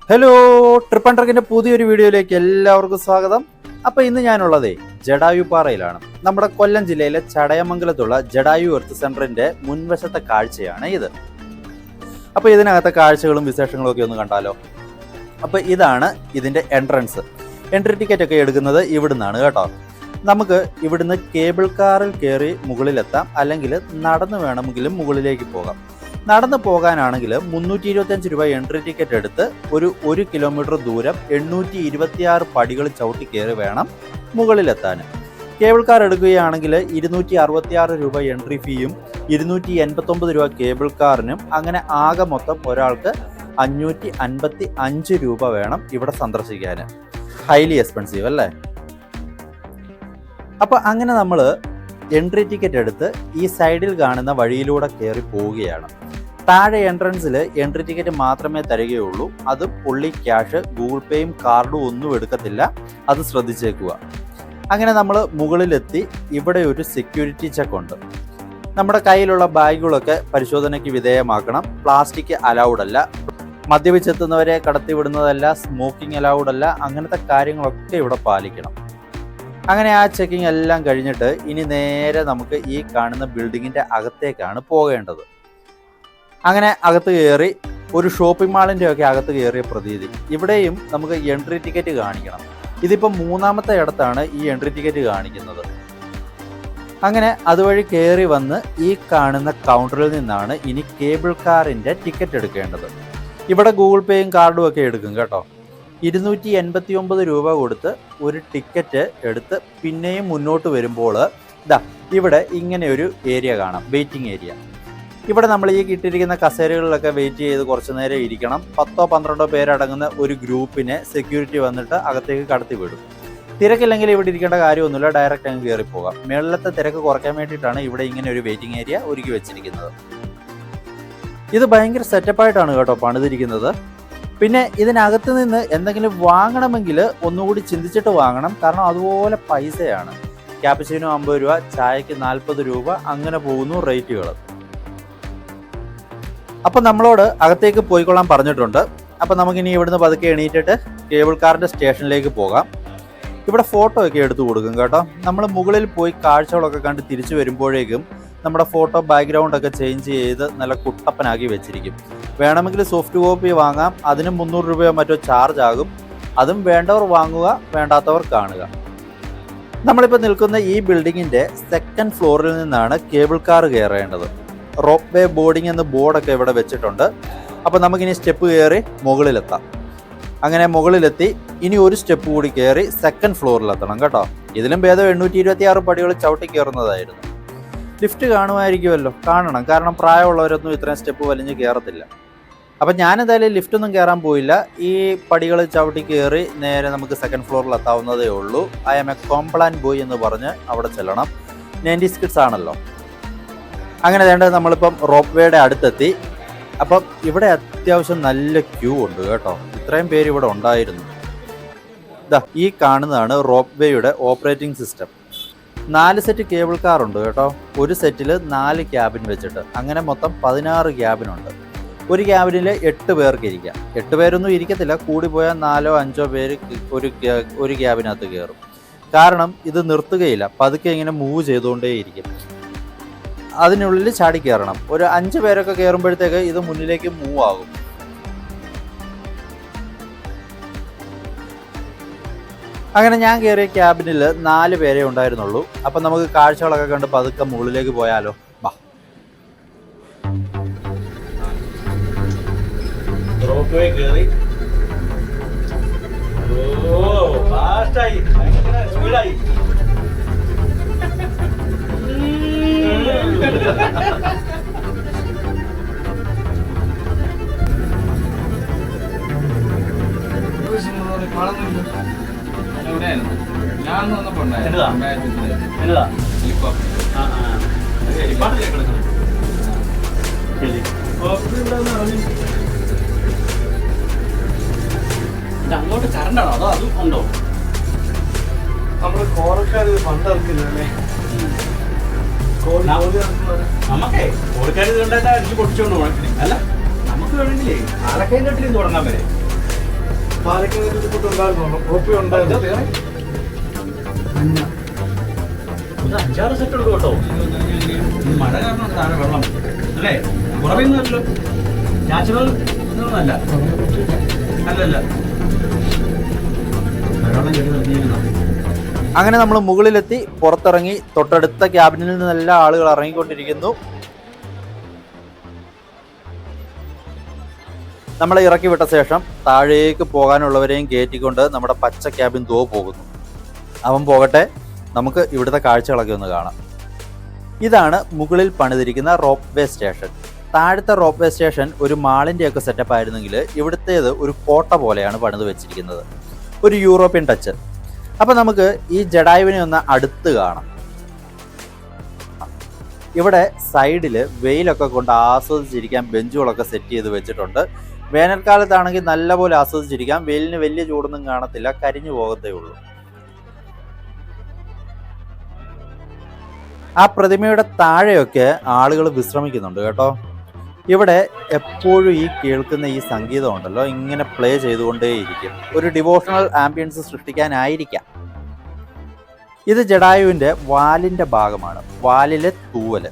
Hello, trip and ട്രക്കിന്റെ പുതിയൊരു വീഡിയോയിലേക്ക് എല്ലാവർക്കും സ്വാഗതം. അപ്പൊ ഇന്ന് ഞാനുള്ളതേ ജടായു പാറയിലാണ്. നമ്മുടെ കൊല്ലം ജില്ലയിലെ ചടയമംഗലത്തുള്ള ജടായു എർത്ത് സെന്ററിന്റെ മുൻവശത്തെ കാഴ്ചയാണ് ഇത്. അപ്പൊ ഇതിനകത്തെ കാഴ്ചകളും വിശേഷങ്ങളും ഒക്കെ ഒന്ന് കണ്ടാലോ. അപ്പൊ ഇതാണ് ഇതിന്റെ എൻട്രൻസ്. എൻട്രി ടിക്കറ്റ് ഒക്കെ എടുക്കുന്നത് ഇവിടുന്നാണ് കേട്ടോ. നമുക്ക് ഇവിടുന്ന് കേബിൾ കാറിൽ കയറി മുകളിലെത്താം, അല്ലെങ്കിൽ നടന്നു വേണമെങ്കിലും മുകളിലേക്ക് പോകാം. നടന്നു പോകാനാണെങ്കിൽ 325 രൂപ എൻട്രി ടിക്കറ്റ് എടുത്ത് ഒരു കിലോമീറ്റർ ദൂരം 826 പടികൾ ചവിട്ടി കയറി വേണം മുകളിലെത്താൻ. കേബിൾ കാർ എടുക്കുകയാണെങ്കിൽ 266 രൂപ എൻട്രി ഫീയും 289 രൂപ കേബിൾ കാറിനും, അങ്ങനെ ആകെ മൊത്തം ഒരാൾക്ക് 555 രൂപ വേണം ഇവിടെ സന്ദർശിക്കാൻ. ഹൈലി എക്സ്പെൻസീവ് അല്ലേ? അപ്പോൾ അങ്ങനെ നമ്മൾ എൻട്രി ടിക്കറ്റ് എടുത്ത് ഈ സൈഡിൽ കാണുന്ന വഴിയിലൂടെ കയറി പോവുകയാണ്. താഴെ എൻട്രൻസിൽ എൻട്രി ടിക്കറ്റ് മാത്രമേ തരികയുള്ളൂ. അത് പുള്ളി ക്യാഷ്, ഗൂഗിൾ പേയും കാർഡും ഒന്നും എടുക്കത്തില്ല, അത് ശ്രദ്ധിച്ചേക്കുക. അങ്ങനെ നമ്മൾ മുകളിലെത്തി. ഇവിടെ ഒരു സെക്യൂരിറ്റി ചെക്ക് ഉണ്ട്. നമ്മുടെ കയ്യിലുള്ള ബാഗുകളൊക്കെ പരിശോധനയ്ക്ക് വിധേയമാക്കണം. പ്ലാസ്റ്റിക് അലൗഡ് അല്ല, മദ്യപിച്ചെത്തുന്നവരെ കടത്തിവിടുന്നതല്ല, സ്മോക്കിംഗ് അലൗഡ് അല്ല, അങ്ങനത്തെ കാര്യങ്ങളൊക്കെ ഇവിടെ പാലിക്കണം. അങ്ങനെ ആ ചെക്കിങ് എല്ലാം കഴിഞ്ഞിട്ട് ഇനി നേരെ നമുക്ക് ഈ കാണുന്ന ബിൽഡിങ്ങിൻ്റെ അകത്തേക്കാണ് പോകേണ്ടത്. അങ്ങനെ അകത്ത് കയറി ഒരു ഷോപ്പിംഗ് മാളിൻ്റെ ഒക്കെ അകത്ത് കയറിയ പ്രതീതി. ഇവിടെയും നമുക്ക് എൻട്രി ടിക്കറ്റ് കാണിക്കണം. ഇതിപ്പോൾ മൂന്നാമത്തെ ഇടത്താണ് ഈ എൻട്രി ടിക്കറ്റ് കാണിക്കുന്നത്. അങ്ങനെ അതുവഴി കയറി വന്ന് ഈ കാണുന്ന കൗണ്ടറിൽ നിന്നാണ് ഇനി കേബിൾ കാറിൻ്റെ ടിക്കറ്റ് എടുക്കേണ്ടത്. ഇവിടെ ഗൂഗിൾ പേയും കാർഡും ഒക്കെ എടുക്കും കേട്ടോ. 289 രൂപ കൊടുത്ത് ഒരു ടിക്കറ്റ് എടുത്ത് പിന്നെയും മുന്നോട്ട് വരുമ്പോൾ ഇവിടെ ഇങ്ങനെ ഒരു ഏരിയ കാണാം, വെയിറ്റിംഗ് ഏരിയ. ഇവിടെ നമ്മൾ ഈ ഇട്ടിരിക്കുന്ന കസേരകളിലൊക്കെ വെയിറ്റ് ചെയ്ത് കുറച്ച് നേരം ഇരിക്കണം. 10-12 പേരടങ്ങുന്ന ഒരു ഗ്രൂപ്പിനെ സെക്യൂരിറ്റി വന്നിട്ട് അകത്തേക്ക് കടത്തി വിടും. തിരക്കില്ലെങ്കിൽ ഇവിടെ ഇരിക്കേണ്ട കാര്യമൊന്നുമില്ല, ഡയറക്റ്റ് അങ്ങ് കയറി പോകാം. മേളിലത്തെ തിരക്ക് കുറയ്ക്കാൻ വേണ്ടിയിട്ടാണ് ഇവിടെ ഇങ്ങനെ ഒരു വെയിറ്റിംഗ് ഏരിയ ഒരുക്കി വെച്ചിരിക്കുന്നത്. ഇത് ഭയങ്കര സെറ്റപ്പായിട്ടാണ് കേട്ടോ പണിതിരിക്കുന്നത്. പിന്നെ ഇതിനകത്ത് നിന്ന് എന്തെങ്കിലും വാങ്ങണമെങ്കിൽ ഒന്നുകൂടി ചിന്തിച്ചിട്ട് വാങ്ങണം, കാരണം അതുപോലെ പൈസയാണ്. ക്യാപ്പച്ചിനോ 50 രൂപ, ചായക്ക് 40 രൂപ, അങ്ങനെ പോകുന്നു റേറ്റുകൾ. അപ്പം നമ്മളോട് അകത്തേക്ക് പോയിക്കൊള്ളാൻ പറഞ്ഞിട്ടുണ്ട്. അപ്പം നമുക്കിനി ഇവിടുന്ന് പതുക്കെ എണീറ്റിട്ട് കേബിൾ കാറിൻ്റെ സ്റ്റേഷനിലേക്ക് പോകാം. ഇവിടെ ഫോട്ടോ ഒക്കെ എടുത്തു കൊടുക്കും കേട്ടോ. നമ്മൾ മുകളിൽ പോയി കാഴ്ചകളൊക്കെ കണ്ട് തിരിച്ചു വരുമ്പോഴേക്കും നമ്മുടെ ഫോട്ടോ ബാക്ക്ഗ്രൗണ്ടൊക്കെ ചേഞ്ച് ചെയ്ത് നല്ല കുട്ടപ്പനാക്കി വെച്ചിരിക്കും. വേണമെങ്കിൽ സോഫ്റ്റ് കോപ്പി വാങ്ങാം, അതിന് 300 രൂപയോ മറ്റോ ചാർജ് ആകും. അതും വേണ്ടവർ വാങ്ങുക, വേണ്ടാത്തവർ കാണുക. നമ്മളിപ്പോൾ നിൽക്കുന്ന ഈ ബിൽഡിങ്ങിൻ്റെ സെക്കൻഡ് ഫ്ലോറിൽ നിന്നാണ് കേബിൾ കാർ കയറേണ്ടത്. റോപ്പ് വേ ബോർഡിംഗ് എന്ന ബോർഡൊക്കെ ഇവിടെ വെച്ചിട്ടുണ്ട്. അപ്പോൾ നമുക്കിനി സ്റ്റെപ്പ് കയറി മുകളിലെത്താം. അങ്ങനെ മുകളിലെത്തി ഇനി ഒരു സ്റ്റെപ്പ് കൂടി കയറി സെക്കൻഡ് ഫ്ലോറിലെത്തണം കേട്ടോ. ഇതിലും ഭേദം 826 പടികൾ ചവിട്ടി കയറുന്നതായിരുന്നു. ലിഫ്റ്റ് കാണുമായിരിക്കുമല്ലോ? കാണണം, കാരണം പ്രായമുള്ളവരൊന്നും ഇത്രയും സ്റ്റെപ്പ് വലിഞ്ഞ് കയറത്തില്ല. അപ്പം ഞാനെന്തായാലും ലിഫ്റ്റൊന്നും കയറാൻ പോയില്ല. ഈ പടികൾ ചവിട്ടി കയറി നേരെ നമുക്ക് സെക്കൻഡ് ഫ്ലോറിൽ എത്താവുന്നതേ ഉള്ളൂ. I am a Complan boy എന്ന് പറഞ്ഞ് അവിടെ ചെല്ലണം. 90s കിഡ്സ് ആണല്ലോ. അങ്ങനെ വേണ്ടത് നമ്മളിപ്പം റോപ്പ് വേയുടെ അടുത്തെത്തി. അപ്പം ഇവിടെ അത്യാവശ്യം നല്ല ക്യൂ ഉണ്ട് കേട്ടോ. ഇത്രയും പേര് ഇവിടെ ഉണ്ടായിരുന്നു. ഈ കാണുന്നതാണ് റോപ്പ് വേയുടെ operating system. 4 set cable car ഉണ്ട് കേട്ടോ. ഒരു സെറ്റിൽ 4 ക്യാബിൻ വെച്ചിട്ട്, അങ്ങനെ മൊത്തം 16 ക്യാബിനുണ്ട്. ഒരു ക്യാബിനിൽ 8 പേർക്ക് ഇരിക്കാം. 8 പേരൊന്നും ഇരിക്കത്തില്ല, കൂടി പോയാൽ 4-5 പേര് ഒരു ക്യാബിനകത്ത് കയറും. കാരണം ഇത് നിർത്തുകയില്ല, പതുക്കെ ഇങ്ങനെ മൂവ് ചെയ്തുകൊണ്ടേയിരിക്കും. അതിനുള്ളിൽ ചാടി കയറണം. ഒരു 5 പേരൊക്കെ കയറുമ്പോഴത്തേക്ക് ഇത് മുന്നിലേക്ക് മൂവ് ആകും. അങ്ങനെ ഞാൻ കയറിയ ക്യാബിനിൽ 4 പേരെ ഉണ്ടായിരുന്നുള്ളൂ. അപ്പം നമുക്ക് കാഴ്ചകളൊക്കെ കണ്ട് പതുക്കെ മുകളിലേക്ക് പോയാലോ? വാ. ഞാൻ വന്നപ്പോ അങ്ങോട്ട് കറണ്ടാണോ അതോ അതും ഉണ്ടോ? നമ്മള് കോറക്കാർ പണ്ടിറക്കില്ലേ? നമുക്കേ കോഴിക്കാർ കണ്ടാൽ അടിച്ച് പൊട്ടിച്ചോണ്ട് പോകണം. അല്ല, നമുക്ക് വേണമെങ്കിലേ അലക്കൈ തൊട്ടിൽ തുടങ്ങാൻ വരെ പാലക്കാട് ഫുഡ് ഉണ്ടായിരുന്നു, കോപ്പി ഉണ്ടായിരുന്നു. ഒരു 5-6 സെറ്റ് ഉണ്ട് കേട്ടോ. ഈ മഴ കാരണം താഴെ വെള്ളം അല്ലേ? കുറവൊന്നുമല്ലോ, നാച്ചുറൽ ഒന്നുമല്ല. അല്ലല്ല, വെള്ളം ചെടി നിറഞ്ഞിരിക്കുന്നു. അങ്ങനെ നമ്മൾ മുകളിലെത്തി പുറത്തിറങ്ങി തൊട്ടടുത്ത ക്യാബിനിൽ നിന്നെല്ലാം ആളുകൾ ഇറങ്ങിക്കൊണ്ടിരിക്കുന്നു. നമ്മളെ ഇറക്കി വിട്ട ശേഷം താഴേക്ക് പോകാനുള്ളവരെയും കയറ്റിക്കൊണ്ട് നമ്മുടെ പച്ച ക്യാബിൻ പോകുന്നു. അവൻ പോകട്ടെ, നമുക്ക് ഇവിടുത്തെ കാഴ്ചകളൊക്കെ ഒന്ന് കാണാം. ഇതാണ് മുകളിൽ പണിതിരിക്കുന്ന റോപ്പ് വേ സ്റ്റേഷൻ. താഴത്തെ റോപ്പ് വേ സ്റ്റേഷൻ ഒരു മാളിൻ്റെയൊക്കെ സെറ്റപ്പ് ആയിരുന്നെങ്കിൽ ഇവിടുത്തേത് ഒരു കോട്ട പോലെയാണ് പണിത് വെച്ചിരിക്കുന്നത്, ഒരു യൂറോപ്യൻ ടച്ച്. അപ്പം നമുക്ക് ഈ ജഡായുവിനെ ഒന്ന് അടുത്ത് കാണാം. ഇവിടെ സൈഡിൽ വെയിലൊക്കെ കൊണ്ട് ആസ്വദിച്ചിരിക്കാൻ ബെഞ്ചുകളൊക്കെ സെറ്റ് ചെയ്ത് വെച്ചിട്ടുണ്ട്. വേനൽക്കാലത്താണെങ്കിൽ നല്ലപോലെ ആസ്വദിച്ചിരിക്കാം. വെയിലിന് വലിയ ചൂടൊന്നും കാണത്തില്ല, കരിഞ്ഞു പോകത്തേ ഉള്ളൂ. ആ പ്രതിമയുടെ താഴെയൊക്കെ ആളുകൾ വിശ്രമിക്കുന്നുണ്ട് കേട്ടോ. ഇവിടെ എപ്പോഴും ഈ കേൾക്കുന്ന ഈ സംഗീതം ഉണ്ടല്ലോ, ഇങ്ങനെ പ്ലേ ചെയ്തുകൊണ്ടേയിരിക്കും. ഒരു ഡിവോഷണൽ ആംബിയൻസ് സൃഷ്ടിക്കാനായിരിക്കാം. ഇത് ജഡായുവിൻ്റെ വാലിൻ്റെ ഭാഗമാണ്, വാലിലെ തൂവല്.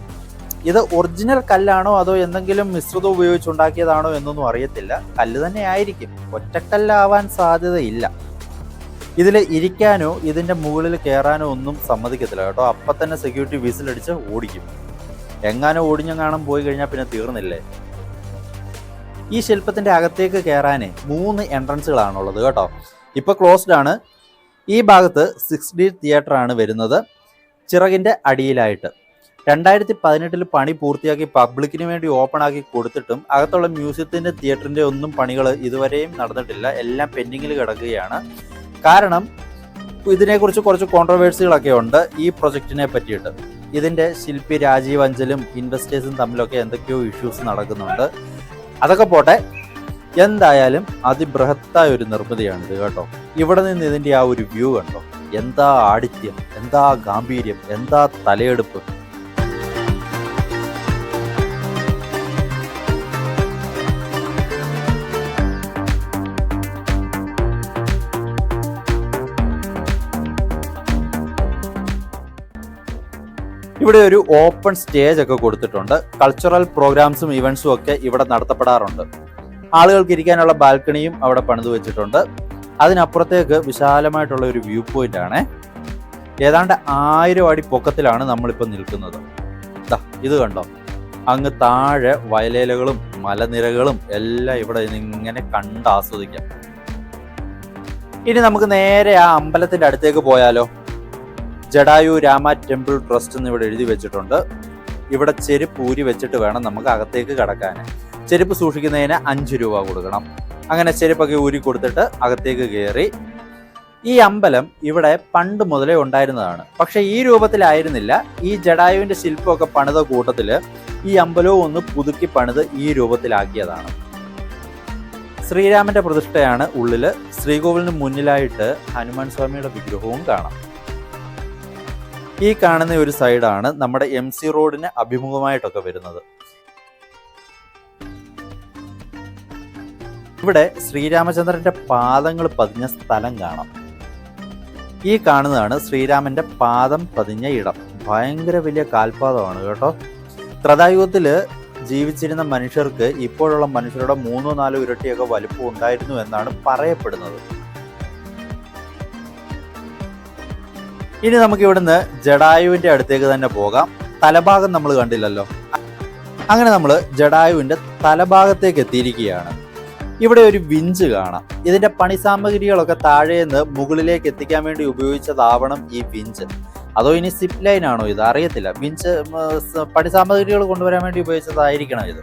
ഇത് ഒറിജിനൽ കല്ലാണോ അതോ എന്തെങ്കിലും മിശ്രിതം ഉപയോഗിച്ചുണ്ടാക്കിയതാണോ എന്നൊന്നും അറിയത്തില്ല. കല്ല് തന്നെ ആയിരിക്കും, ഒറ്റക്കല്ലാവാൻ സാധ്യതയില്ല. ഇതിൽ ഇരിക്കാനോ ഇതിൻ്റെ മുകളിൽ കയറാനോ ഒന്നും സമ്മതിക്കത്തില്ല കേട്ടോ. അപ്പം തന്നെ സെക്യൂരിറ്റി വിസിലടിച്ച് ഓടിക്കും. എങ്ങാനും ഓടിഞ്ഞെങ്ങാനും പോയി കഴിഞ്ഞാൽ പിന്നെ തീർന്നില്ലേ. ഈ ശില്പത്തിൻ്റെ അകത്തേക്ക് കയറാൻ 3 എൻട്രൻസുകളാണുള്ളത് കേട്ടോ. ഇപ്പോൾ ക്ലോസ്ഡ് ആണ്. ഈ ഭാഗത്ത് 6D തിയേറ്റർ ആണ് വരുന്നത്, ചിറകിൻ്റെ അടിയിലായിട്ട്. 2018 പണി പൂർത്തിയാക്കി പബ്ലിക്കിന് വേണ്ടി ഓപ്പൺ ആക്കി കൊടുത്തിട്ടും അകത്തുള്ള മ്യൂസിയത്തിൻ്റെ തിയേറ്ററിൻ്റെ ഒന്നും പണികൾ ഇതുവരെയും നടന്നിട്ടില്ല. എല്ലാം പെൻഡിങ്ങിൽ കിടക്കുകയാണ്. കാരണം ഇതിനെക്കുറിച്ച് കുറച്ച് കോൺട്രവേഴ്സികളൊക്കെ ഉണ്ട് ഈ പ്രൊജക്റ്റിനെ പറ്റിയിട്ട്. ഇതിൻ്റെ ശില്പി രാജീവ് അഞ്ചലും ഇൻവെസ്റ്റേഴ്സും തമ്മിലൊക്കെ എന്തൊക്കെയോ ഇഷ്യൂസ് നടക്കുന്നുണ്ട്. അതൊക്കെ പോട്ടെ, എന്തായാലും അതിബൃഹത്തായ ഒരു നിർമ്മിതിയാണിത് കേട്ടോ. ഇവിടെ നിന്ന് ഇതിൻ്റെ ആ ഒരു വ്യൂ കണ്ടോ, എന്താ ആഢ്യം, എന്താ ഗാംഭീര്യം, എന്താ തലയെടുപ്പ്. ഇവിടെ ഒരു ഓപ്പൺ സ്റ്റേജ് ഒക്കെ കൊടുത്തിട്ടുണ്ട്. കൾച്ചറൽ പ്രോഗ്രാംസും ഇവന്റ്സും ഒക്കെ ഇവിടെ നടത്തപ്പെടാറുണ്ട്. ആളുകൾക്ക് ഇരിക്കാനുള്ള ബാൽക്കണിയും അവിടെ പണിത് വെച്ചിട്ടുണ്ട്. അതിനപ്പുറത്തേക്ക് വിശാലമായിട്ടുള്ള ഒരു വ്യൂ പോയിന്റ് ആണ്. ഏതാണ്ട് 1000 അടി പൊക്കത്തിലാണ് നമ്മളിപ്പോൾ നിൽക്കുന്നത്. ഇത് കണ്ടോ, അങ്ങ് താഴെ വയലേലകളും മലനിരകളും എല്ലാം ഇവിടെ ഇങ്ങനെ കണ്ട് ആസ്വദിക്കാം. ഇനി നമുക്ക് നേരെ ആ അമ്പലത്തിന്റെ അടുത്തേക്ക് പോയാലോ. ജഡായു രാമ ടെമ്പിൾ ട്രസ്റ്റ് എന്ന് ഇവിടെ എഴുതി വെച്ചിട്ടുണ്ട്. ഇവിടെ ചെരുപ്പ് ഊരി വെച്ചിട്ട് വേണം നമുക്ക് അകത്തേക്ക് കടക്കാൻ. ചെരുപ്പ് സൂക്ഷിക്കുന്നതിന് 5 രൂപ കൊടുക്കണം. അങ്ങനെ ചെരുപ്പൊക്കെ ഊരി കൊടുത്തിട്ട് അകത്തേക്ക് കയറി. ഈ അമ്പലം ഇവിടെ പണ്ട് മുതലേ ഉണ്ടായിരുന്നതാണ്. പക്ഷെ ഈ രൂപത്തിലായിരുന്നില്ല. ഈ ജഡായുവിന്റെ ശില്പമൊക്കെ പണിത കൂട്ടത്തിൽ ഈ അമ്പലവും ഒന്ന് പുതുക്കി പണിത് ഈ രൂപത്തിലാക്കിയതാണ്. ശ്രീരാമന്റെ പ്രതിഷ്ഠയാണ് ഉള്ളിൽ. ശ്രീകോവിലിന് മുന്നിലായിട്ട് ഹനുമാൻ സ്വാമിയുടെ വിഗ്രഹവും കാണാം. ഈ കാണുന്ന ഒരു സൈഡാണ് നമ്മുടെ MC റോഡിന് അഭിമുഖമായിട്ടൊക്കെ വരുന്നത്. ഇവിടെ ശ്രീരാമചന്ദ്രന്റെ പാദങ്ങൾ പതിഞ്ഞ സ്ഥലം കാണാം. ഈ കാണുന്നതാണ് ശ്രീരാമന്റെ പാദം പതിഞ്ഞ ഇടം. ഭയങ്കര വലിയ കാൽപാദമാണ് കേട്ടോ. ത്രേതായുഗത്തില് ജീവിച്ചിരുന്ന മനുഷ്യർക്ക് ഇപ്പോഴുള്ള മനുഷ്യരുടെ 3-4 ഇരട്ടിയൊക്കെ വലുപ്പം ഉണ്ടായിരുന്നു എന്നാണ് പറയപ്പെടുന്നത്. ഇനി നമുക്ക് ഇവിടുന്ന് ജഡായുവിന്റെ അടുത്തേക്ക് തന്നെ പോകാം. തലഭാഗം നമ്മൾ കണ്ടില്ലല്ലോ. അങ്ങനെ നമ്മൾ ജഡായുവിന്റെ തലഭാഗത്തേക്ക് എത്തിയിരിക്കുകയാണ്. ഇവിടെ ഒരു വിഞ്ച് കാണാം. ഇതിന്റെ പണി സാമഗ്രികളൊക്കെ താഴേന്ന് മുകളിലേക്ക് എത്തിക്കാൻ വേണ്ടി ഉപയോഗിച്ചതാവണം ഈ വിഞ്ച്. അതോ ഇനി സിപ്പ് ലൈൻ ആണോ ഇത് അറിയത്തില്ല. വിഞ്ച് പണി സാമഗ്രികൾ കൊണ്ടുവരാൻ വേണ്ടി ഉപയോഗിച്ചതായിരിക്കണം ഇത്.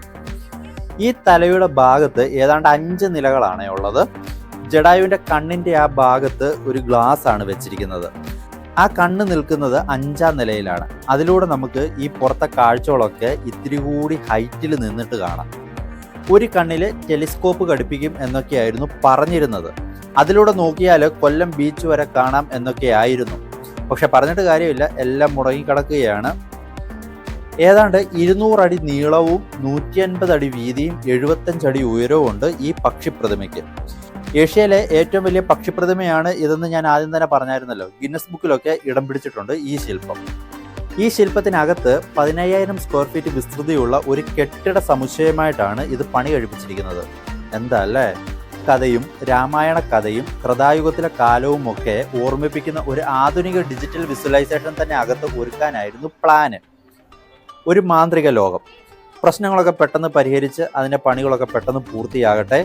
ഈ തലയുടെ ഭാഗത്ത് ഏതാണ്ട് 5 നിലകളാണ് ഉള്ളത്. ജഡായുവിന്റെ കണ്ണിന്റെ ആ ഭാഗത്ത് ഒരു ഗ്ലാസ് ആണ് വെച്ചിരിക്കുന്നത്. ആ കണ്ണ് നിൽക്കുന്നത് 5ാം നിലയിലാണ്. അതിലൂടെ നമുക്ക് ഈ പുറത്തെ കാഴ്ചകളൊക്കെ ഇത്തിരി കൂടി ഹൈറ്റിൽ നിന്നിട്ട് കാണാം. ഒരു കണ്ണിൽ ടെലിസ്കോപ്പ് ഘടിപ്പിക്കും എന്നൊക്കെയായിരുന്നു പറഞ്ഞിരുന്നത്. അതിലൂടെ നോക്കിയാൽ കൊല്ലം ബീച്ച് വരെ കാണാം എന്നൊക്കെയായിരുന്നു. പക്ഷെ പറഞ്ഞിട്ട് കാര്യമില്ല, എല്ലാം മുടങ്ങിക്കിടക്കുകയാണ്. ഏതാണ്ട് 200 അടി നീളവും 150 അടി വീതിയും 75 അടി ഉയരവും ഉണ്ട് ഈ പക്ഷിപ്രതിമയ്ക്ക്. ഏഷ്യയിലെ ഏറ്റവും വലിയ പക്ഷിപ്രതിമയാണ് ഇതെന്ന് ഞാൻ ആദ്യം തന്നെ പറഞ്ഞായിരുന്നല്ലോ. ഗിന്നസ് ബുക്കിലൊക്കെ ഇടം പിടിച്ചിട്ടുണ്ട് ഈ ശില്പം. ഈ ശില്പത്തിനകത്ത് 15,000 സ്ക്വയർ ഫീറ്റ് വിസ്തൃതിയുള്ള ഒരു കെട്ടിട സമുച്ചയമായിട്ടാണ് ഇത് പണി കഴിപ്പിച്ചിരിക്കുന്നത്. എന്താ അല്ലേ? കഥയും രാമായണ കഥയും കൃതായുഗത്തിലെ കാലവും ഒക്കെ ഓർമ്മിപ്പിക്കുന്ന ഒരു ആധുനിക ഡിജിറ്റൽ വിഷ്വലൈസേഷൻ തന്നെ അകത്ത് ഒരുക്കാനായിരുന്നു പ്ലാന്. ഒരു മാന്ത്രിക ലോകം. പ്രശ്നങ്ങളൊക്കെ പെട്ടെന്ന് പരിഹരിച്ച് അതിൻ്റെ പണികളൊക്കെ പെട്ടെന്ന് പൂർത്തിയാകട്ടെ.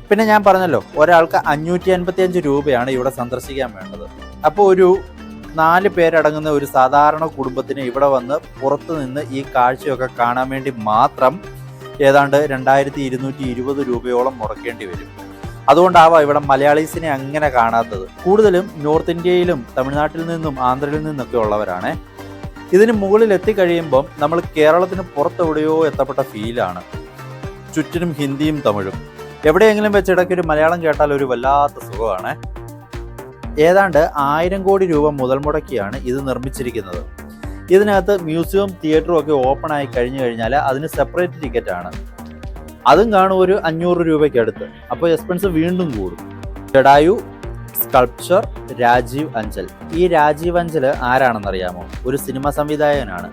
പിന്നെ ഞാൻ പറഞ്ഞല്ലോ, ഒരാൾക്ക് 555 രൂപയാണ് ഇവിടെ സന്ദർശിക്കാൻ വേണ്ടത്. അപ്പോൾ ഒരു 4 പേരടങ്ങുന്ന ഒരു സാധാരണ കുടുംബത്തിന് ഇവിടെ വന്ന് പുറത്തു നിന്ന് ഈ കാഴ്ചയൊക്കെ കാണാൻ വേണ്ടി മാത്രം ഏതാണ്ട് 2220 രൂപയോളം മുടക്കേണ്ടി വരും. അതുകൊണ്ടാവാം ഇവിടെ മലയാളീസിനെ അങ്ങനെ കാണാത്തത്. കൂടുതലും നോർത്ത് ഇന്ത്യയിലും തമിഴ്നാട്ടിൽ നിന്നും ആന്ധ്രയിൽ നിന്നൊക്കെ ഉള്ളവരാണ്. ഇതിന് മുകളിൽ എത്തിക്കഴിയുമ്പം നമ്മൾ കേരളത്തിന് പുറത്തെവിടെയോ എത്തപ്പെട്ട ഫീലാണ്. ചുറ്റിനും ഹിന്ദിയും തമിഴും. എവിടെയെങ്കിലും വെച്ചിടയ്ക്ക് ഒരു മലയാളം കേട്ടാൽ ഒരു വല്ലാത്ത സുഖമാണ്. ഏതാണ്ട് 1000 കോടി രൂപ മുതൽ മുടക്കിയാണ് ഇത് നിർമ്മിച്ചിരിക്കുന്നത്. ഇതിനകത്ത് മ്യൂസിയം തിയേറ്ററും ഒക്കെ ഓപ്പൺ ആയി കഴിഞ്ഞു കഴിഞ്ഞാൽ അതിന് സെപ്പറേറ്റ് ടിക്കറ്റാണ്. അതും കാണും ഒരു 500 രൂപയ്ക്ക് അടുത്ത്. അപ്പോൾ എക്സ്പെൻസ് വീണ്ടും കൂടും. ജഡായു സ്കൾപ്ചർ രാജീവ് അഞ്ചൽ. ഈ രാജീവ് അഞ്ചൽ ആരാണെന്നറിയാമോ? ഒരു സിനിമ സംവിധായകനാണ്.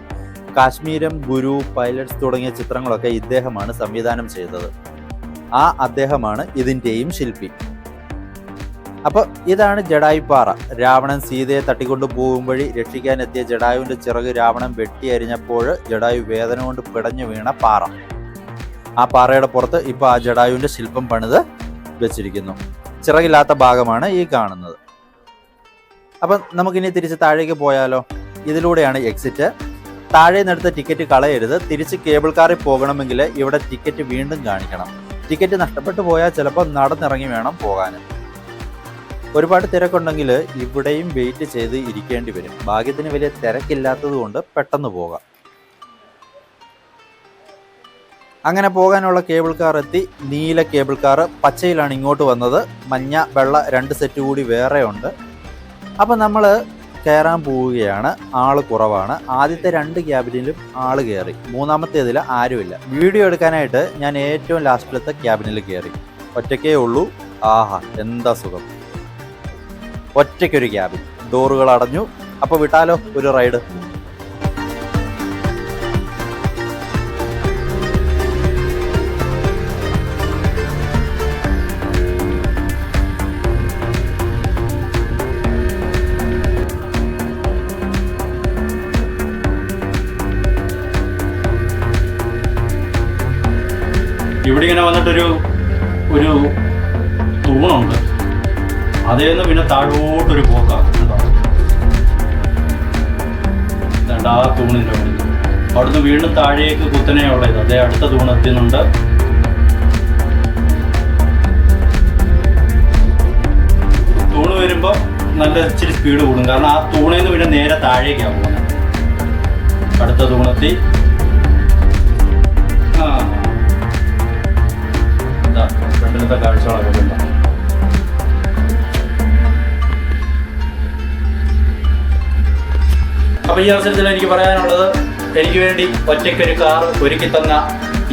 കാശ്മീരം, ഗുരു, പൈലറ്റ്സ് തുടങ്ങിയ ചിത്രങ്ങളൊക്കെ ഇദ്ദേഹമാണ് സംവിധാനം ചെയ്തത്. ആ അദ്ദേഹമാണ് ഇതിൻ്റെയും ശില്പി. അപ്പോൾ ഇതാണ് ജഡായുപ്പാറ. രാവണൻ സീതയെ തട്ടിക്കൊണ്ടു പോകുമ്പോഴി രക്ഷിക്കാനെത്തിയ ജഡായുവിൻ്റെ ചിറക് രാവണൻ വെട്ടിയരിഞ്ഞപ്പോൾ ജഡായു വേദന കൊണ്ട് പിടഞ്ഞു വീണ പാറ. ആ പാറയുടെ പുറത്ത് ഇപ്പോൾ ആ ജഡായുവിൻ്റെ ശില്പം പണിത് വെച്ചിരിക്കുന്നു. ചിറകില്ലാത്ത ഭാഗമാണ് ഈ കാണുന്നത്. അപ്പം നമുക്കിനി തിരിച്ച് താഴേക്ക് പോയാലോ? ഇതിലൂടെയാണ് എക്സിറ്റ്. താഴെ നിന്നെടുത്ത ടിക്കറ്റ് കളയരുത്. തിരിച്ച് കേബിൾ കാറിൽ പോകണമെങ്കിൽ ഇവിടെ ടിക്കറ്റ് വീണ്ടും കാണിക്കണം. ടിക്കറ്റ് നഷ്ടപ്പെട്ടു പോയാൽ ചിലപ്പോൾ നടന്നിറങ്ങി വേണം പോകാൻ. ഒരുപാട് തിരക്കുണ്ടെങ്കിൽ ഇവിടെയും വെയിറ്റ് ചെയ്ത് ഇരിക്കേണ്ടി വരും. ഭാഗ്യത്തിന് വലിയ തിരക്കില്ലാത്തത് കൊണ്ട് പെട്ടെന്ന് പോകാം. അങ്ങനെ പോകാനുള്ള കേബിൾ കാർ എത്തി. നീല കേബിൾ കാർ, പച്ചയിലാണ് ഇങ്ങോട്ട് വന്നത്. മഞ്ഞ, വെള്ള 2 സെറ്റ് കൂടി വേറെ ഉണ്ട്. അപ്പം നമ്മൾ കയറാൻ പോവുകയാണ്. ആള് കുറവാണ്. ആദ്യത്തെ 2 ക്യാബിനിലും ആള് കയറി. മൂന്നാമത്തേതിൽ ആരുമില്ല. വീഡിയോ എടുക്കാനായിട്ട് ഞാൻ ഏറ്റവും ലാസ്റ്റിലത്തെ ക്യാബിനിൽ കയറി. ഒറ്റയ്ക്കേ ഉള്ളൂ. ആഹാ, എന്താ സുഖം! ഒറ്റയ്ക്കൊരു ക്യാബിൻ. ഡോറുകൾ അടഞ്ഞു. അപ്പോൾ വിട്ടാലോ ഒരു റൈഡ്? ഇവിടെ ഇങ്ങനെ വന്നിട്ടൊരു തൂണുണ്ട്. അതേന്ന് പിന്നെ താഴോട്ടൊരു പോക്കാണ്. ആ തൂണിൻ്റെ അവിടുന്ന് വീണ്ടും താഴേക്ക് കുത്തനെയുള്ളത്. അതേ അടുത്ത തൂണെത്തുന്നുണ്ട്. തൂണ് വരുമ്പോൾ നല്ല ഇച്ചിരി സ്പീഡ് കൂടും. കാരണം ആ തൂണിൽ നിന്ന് പിന്നെ നേരെ താഴേക്കാണ് പോകുന്നത്. അടുത്ത തൂണെത്തി. ഫ്രണ്ടിലത്തെ കാഴ്ചകളൊക്കെ ഉണ്ട്. അപ്പോൾ ഈ അവസരത്തിൽ എനിക്ക് പറയാനുള്ളത്, എനിക്ക് വേണ്ടി ഒറ്റയ്ക്കൊരു കാർ ഒരുക്കി തന്ന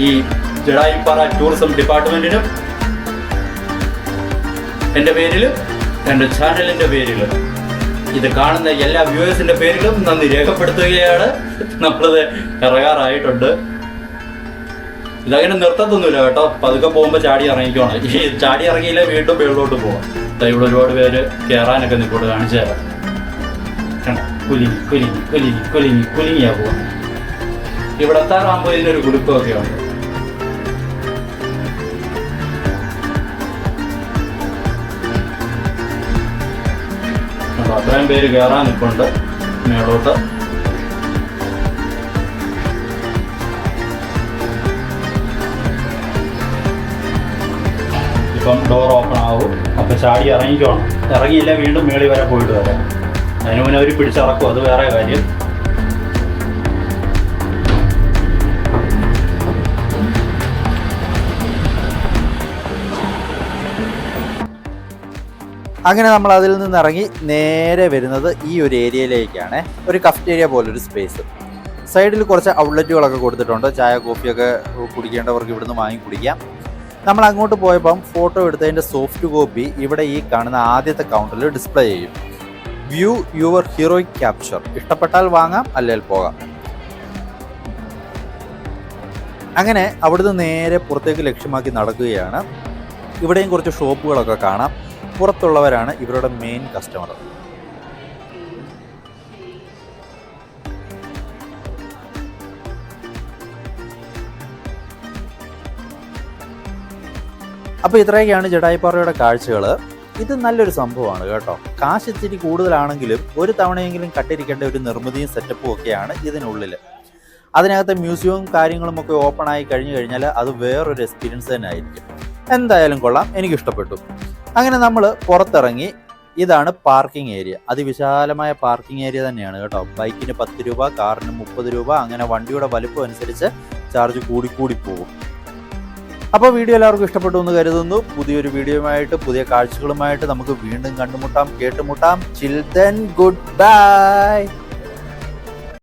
ഈ ജഡായുപ്പാറ ടൂറിസം ഡിപ്പാർട്ട്മെന്റിനും എൻ്റെ പേരിലും എൻ്റെ ചാനലിൻ്റെ പേരിലും ഇത് കാണുന്ന എല്ലാ വ്യൂവേഴ്സിൻ്റെ പേരിലും നന്ദി രേഖപ്പെടുത്തുകയാണ്. നമ്മളിത് ഇറങ്ങാറായിട്ടുണ്ട്. ഇതങ്ങനെ നിർത്തത്തൊന്നുമില്ല കേട്ടോ. പതുക്കെ പോകുമ്പോൾ ചാടി ഇറങ്ങിക്കോണം. ഈ ചാടി ഇറങ്ങിയില്ലേ വീണ്ടും മേളിലോട്ട് പോകാം. ഇവിടെ ഒരുപാട് പേര് കയറാനൊക്കെ നിൽക്കോട്ട് കാണിച്ചു തരാം. കുലിങ്ങി കുലിങ്ങി കുലിങ്ങി കുലിങ്ങി കുലിങ്ങിയാ പോവാം. ഇവിടെ എത്താറാകുമ്പോൾ ഇതിനൊരു കുലുക്കമൊക്കെ ഉണ്ട്. അത്രയും പേര് കയറാൻ നിൽപ്പുണ്ട് മേളോട്ട്. ഇപ്പം ഡോർ ഓപ്പൺ ആവും. അപ്പം ചാടി ഇറങ്ങിക്കോണം. ഇറങ്ങിയില്ല വീണ്ടും മേളി വരെ പോയിട്ട് വരാം. അതിന് മുന്നേ അവർ പിടിച്ചിറക്കും, അത് വേറെ കാര്യം. അങ്ങനെ നമ്മൾ അതിൽ നിന്ന് ഇറങ്ങി നേരെ വരുന്നത് ഈ ഒരു ഏരിയയിലേക്കാണ്. ഒരു കഫ്റ്റേരിയ പോലൊരു സ്പേസ്. സൈഡിൽ കുറച്ച് ഔട്ട്ലെറ്റുകളൊക്കെ കൊടുത്തിട്ടുണ്ട്. ചായ കോഫിയൊക്കെ കുടിക്കേണ്ടവർക്ക് ഇവിടുന്ന് വാങ്ങി കുടിക്കാം. നമ്മൾ അങ്ങോട്ട് പോയപ്പം ഫോട്ടോ എടുത്തതിൻ്റെ സോഫ്റ്റ് കോപ്പി ഇവിടെ ഈ കാണുന്ന ആദ്യത്തെ കൗണ്ടറിൽ ഡിസ്പ്ലേ ചെയ്യും. View your heroic capture. ഇഷ്ടപ്പെട്ടാൽ വാങ്ങാം, അല്ലെങ്കിൽ പോകാം. അങ്ങനെ അവിടുന്ന് നേരെ പുറത്തേക്ക് ലക്ഷ്യമാക്കി നടക്കുകയാണ്. ഇവിടെയും കുറച്ച് ഷോപ്പുകളൊക്കെ കാണാം. പുറത്തുള്ളവരാണ് ഇവരുടെ മെയിൻ കസ്റ്റമർ. അപ്പോൾ ഇത്രയൊക്കെയാണ് ജഡായിപ്പാറയുടെ കാഴ്ചകൾ. ഇത് നല്ലൊരു സംഭവമാണ് കേട്ടോ. കാശ് ഇത്തിരി കൂടുതലാണെങ്കിലും ഒരു തവണയെങ്കിലും കണ്ടിരിക്കേണ്ട ഒരു നിർമ്മിതിയും സെറ്റപ്പും ഒക്കെയാണ് ഇതിനുള്ളിൽ. അതിനകത്ത് മ്യൂസിയവും കാര്യങ്ങളും ഒക്കെ ഓപ്പൺ ആയി കഴിഞ്ഞു കഴിഞ്ഞാൽ അത് വേറൊരു എക്സ്പീരിയൻസ് തന്നെ ആയിരിക്കും. എന്തായാലും കൊള്ളാം, എനിക്കിഷ്ടപ്പെട്ടു. അങ്ങനെ നമ്മൾ പുറത്തിറങ്ങി. ഇതാണ് പാർക്കിംഗ് ഏരിയ. അതിവിശാലമായ പാർക്കിംഗ് ഏരിയ തന്നെയാണ് കേട്ടോ. ബൈക്കിന് 10 രൂപ, കാറിന് 30 രൂപ, അങ്ങനെ വണ്ടിയുടെ വലിപ്പം അനുസരിച്ച് ചാർജ് കൂടി പോകും. അപ്പോൾ വീഡിയോ എല്ലാവർക്കും ഇഷ്ടപ്പെട്ടു എന്ന് കരുതുന്നു. പുതിയൊരു വീഡിയോയുമായിട്ട് പുതിയ കാഴ്ചകളുമായിട്ട് നമുക്ക് വീണ്ടും കണ്ടുമുട്ടാം, കേട്ടുമുട്ടാം. ചിൽ ദെൻ, ഗുഡ് ബൈ.